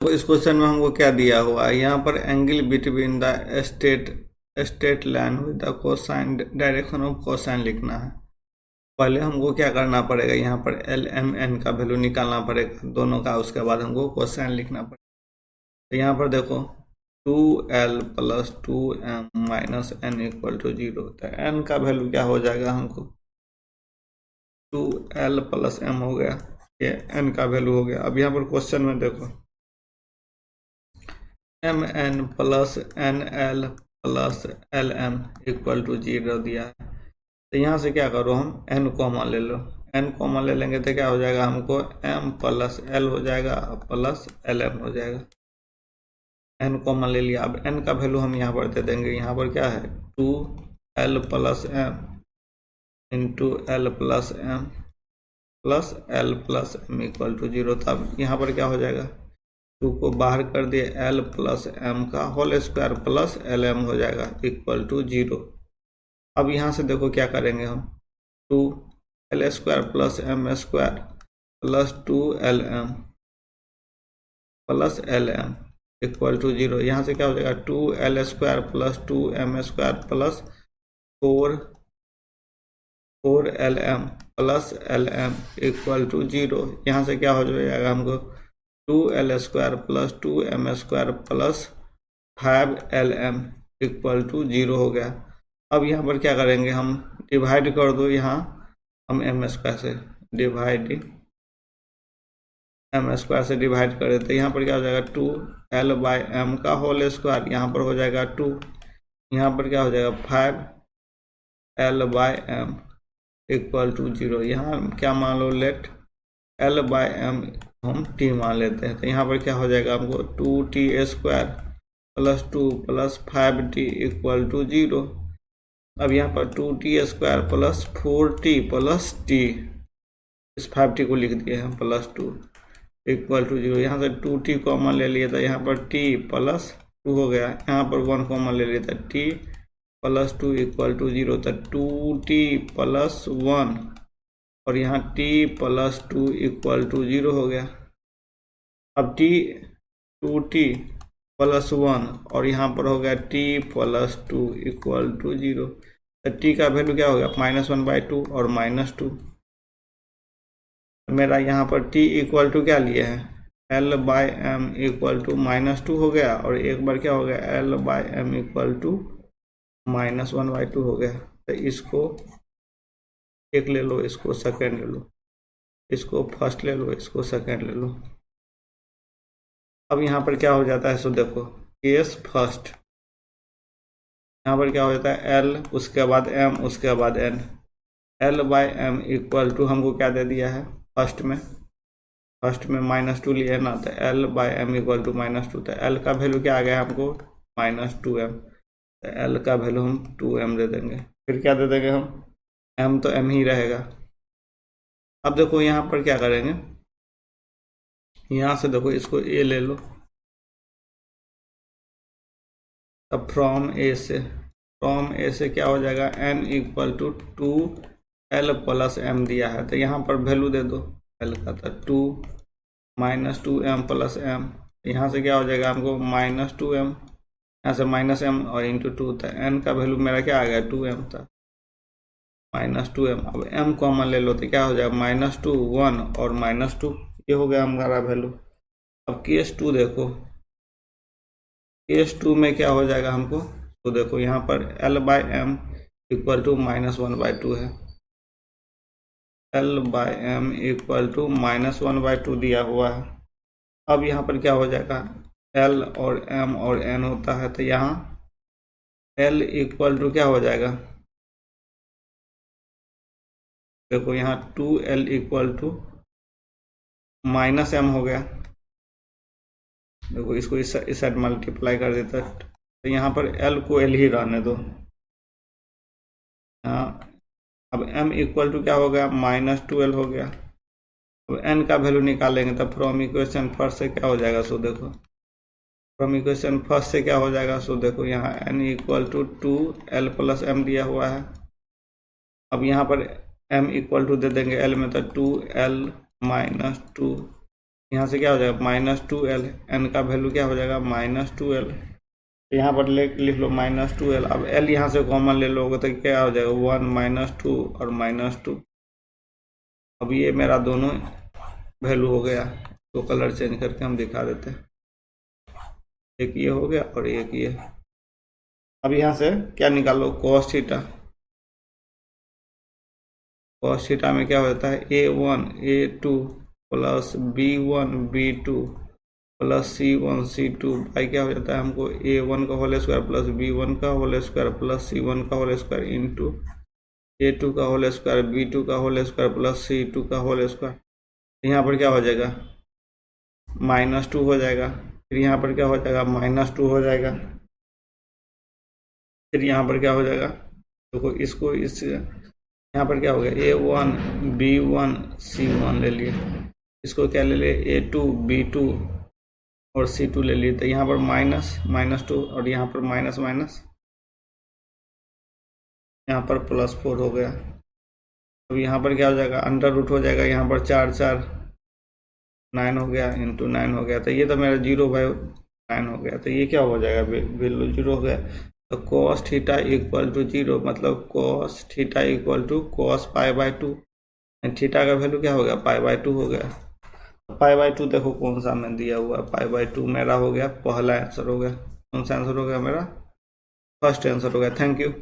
तो इस क्वेश्चन में हमको क्या दिया हुआ है, यहाँ पर angle between the state line with the cosine direction of cosine लिखना है। पहले हमको क्या करना पड़ेगा, यहाँ पर एल एम एन का वैल्यू निकालना पड़ेगा दोनों का, उसके बाद हमको कोसाइन लिखना पड़ेगा। तो यहाँ पर देखो 2l plus 2m minus n equal to 0। तो n का वैल्यू क्या हो जाएगा, हमको 2l प्लस m हो गया, ये n का वैल्यू हो गया। अब यहाँ पर क्वेश्चन में देखो mn plus nl plus lm equal to 0 दिया है। तो यहाँ से क्या करो, हम n कॉमन ले लो, n कॉमन ले लेंगे तो क्या हो जाएगा, हमको m प्लस l हो जाएगा प्लस lm हो जाएगा। n कॉमन ले लिया। अब n का वैल्यू हम यहाँ पर दे देंगे, यहाँ पर क्या है 2l plus m into l plus m plus l plus m equal to 0। तब यहाँ पर क्या हो जाएगा, 2 को बाहर कर दिए, l प्लस m का होल स्क्वायर प्लस lm हो जाएगा इक्वल टू 0। अब यहाँ से देखो क्या करेंगे हम, 2l square plus m square plus 2lm plus lm equal to 0। यहाँ से क्या हो जाएगा, 2l square plus 2m square plus 4lm plus lm equal to 0। यहाँ से क्या हो जाएगा, हमको 2l square plus 2m square plus 5lm equal to 0 हो गया। अब यहाँ पर क्या करेंगे, हम डिवाइड कर दो, यहाँ हम m स्क्वायर से डिवाइड कर देते। यहाँ पर क्या हो जाएगा, 2l बाई m का होल स्क्वायर, यहाँ पर हो जाएगा 2, यहाँ पर क्या हो जाएगा 5l by m equal to 0। यहाँ क्या मान लो, लेट l बाई m हम t मान लेते हैं। तो यहाँ पर क्या हो जाएगा, हमको 2t square plus 2 plus 5t equal to 0। अब यहाँ पर 2t square plus 4t plus t, इस 5t को लिख दिए हैं प्लस 2 इक्वल टू 0। यहाँ से 2t कॉमन ले लिए, तो यहाँ पर t प्लस 2 हो गया, यहाँ पर 1 कॉमन ले लिया, तो t प्लस 2 इक्वल टू 0। तो 2t प्लस 1 और यहाँ t प्लस 2 इक्वल टू 0 हो गया। अब 2t प्लस 1 और यहाँ पर हो गया t प्लस 2 इक्वल टू 0। तो t का वैल्यू क्या हो गया, -1/2 और -2। मेरा यहाँ पर t इक्वल टू क्या लिए हैं, l by m equal to -2 हो गया, और एक बार क्या हो गया, l by m equal to -1/2 हो गया। तो इसको एक ले लो, इसको सेकेंड ले लो, इसको फर्स्ट ले लो, इसको सेकेंड ले लो। अब यहाँ पर क्या हो जाता है, सो देखो केस फर्स्ट, यहाँ पर क्या हो जाता है l, उसके बाद m, उसके बाद n। l by m equal to हमको क्या दे दिया है, फर्स्ट में -2 लिए ना, तो l by m equal to -2। तो l का वैल्यू क्या आ गया हमको, -2m। तो l का वैल्यू हम 2m दे देंगे। फिर क्या दे देंगे हम, m तो m ही रहेगा। अब देखो यहाँ पर क्या करेंगे, यहाँ से देखो इसको a ले लो, अब फ्रॉम a से क्या हो जाएगा, n equal to 2l plus m दिया है, तो यहाँ पर वैल्यू दे दो l का, तो 2 -2m प्लस m। यहाँ से क्या हो जाएगा हमको -2m, यहाँ से -m और इंटू 2, तो n का वैल्यू मेरा क्या आ गया, 2m था, -2m। अब m कॉमन ले लो, तो क्या हो जाएगा, -2 1 और -2, ये हो गया हमारा वैल्यू। अब केस 2 देखो, केस 2 में क्या हो जाएगा हमको, तो देखो यहाँ पर l by m equal to -1/2 है, l by m equal to -1/2 दिया हुआ है। अब यहाँ पर क्या हो जाएगा, l और m और n होता है, तो यहाँ l इक्वल टू क्या हो जाएगा, देखो यहाँ 2l इक्वल टू -m हो गया। देखो इसको इस साइड मल्टीप्लाई कर देता है, तो यहाँ पर l को l ही रहने दो। हाँ, अब m इक्वल टू क्या हो गया, -2l हो गया। अब n का वैल्यू निकालेंगे, तो फ्रॉम इक्वेशन फर्स्ट से क्या हो जाएगा, सो देखो फ्रॉम इक्वेशन फर्स्ट से क्या हो जाएगा, सो देखो यहाँ n equal to 2l plus m दिया हुआ है। अब यहाँ पर m इक्वल टू दे देंगे l में, तो 2l -2 यहाँ से क्या हो जाएगा -2l, n का वैल्यू क्या हो जाएगा -2l। यहाँ पर लिख लो -2l। अब l यहाँ से कॉमन ले लोगे तो क्या हो जाएगा 1 -2 और -2। अब ये मेरा दोनों वैल्यू हो गया, तो कलर चेंज करके हम दिखा देते हैं। एक ये हो गया और एक ये। अब यहाँ से क्या निकालो cos थीटा। cos थीटा में क्या होता है a1 a2 plus b1 b2 plus c1 c2 by क्या हो जाता है हमको a1 का होल स्क्वायर प्लस b1 का होल स्क्वायर प्लस c1 का होल स्क्वायर इंटू a2 का होल स्क्वायर b2 का होल स्क्वायर प्लस c2 का होल स्क्वायर। यहाँ पर क्या हो जाएगा -2 हो जाएगा, फिर यहाँ पर क्या हो जाएगा -2 हो जाएगा, फिर यहाँ पर क्या हो जाएगा देखो इसको इस यहाँ पर क्या हो गया a1 b1 c1 ले लिए, इसको क्या ले लिए a2 b2 और c2 ले लिए, तो यहाँ पर -2 और यहाँ पर माइनस यहाँ पर +4 हो गया। अब यहाँ पर क्या हो जाएगा अंडर रूट हो जाएगा, यहाँ पर 4 4 9 हो गया इंटू 9 हो गया, तो ये तो मेरा 0/9 हो गया, तो ये क्या हो जाएगा वैल्यू 0 हो गया। तो cos थीटा इक्वल टू 0 मतलब cos theta equal to cos π/2। Theta का वैल्यू क्या हो गया π/2 हो गया। π/2 देखो कौन सा में दिया हुआ π/2 मेरा हो गया, पहला आंसर हो गया। कौन सा आंसर हो गया मेरा फर्स्ट आंसर हो गया। Thank you.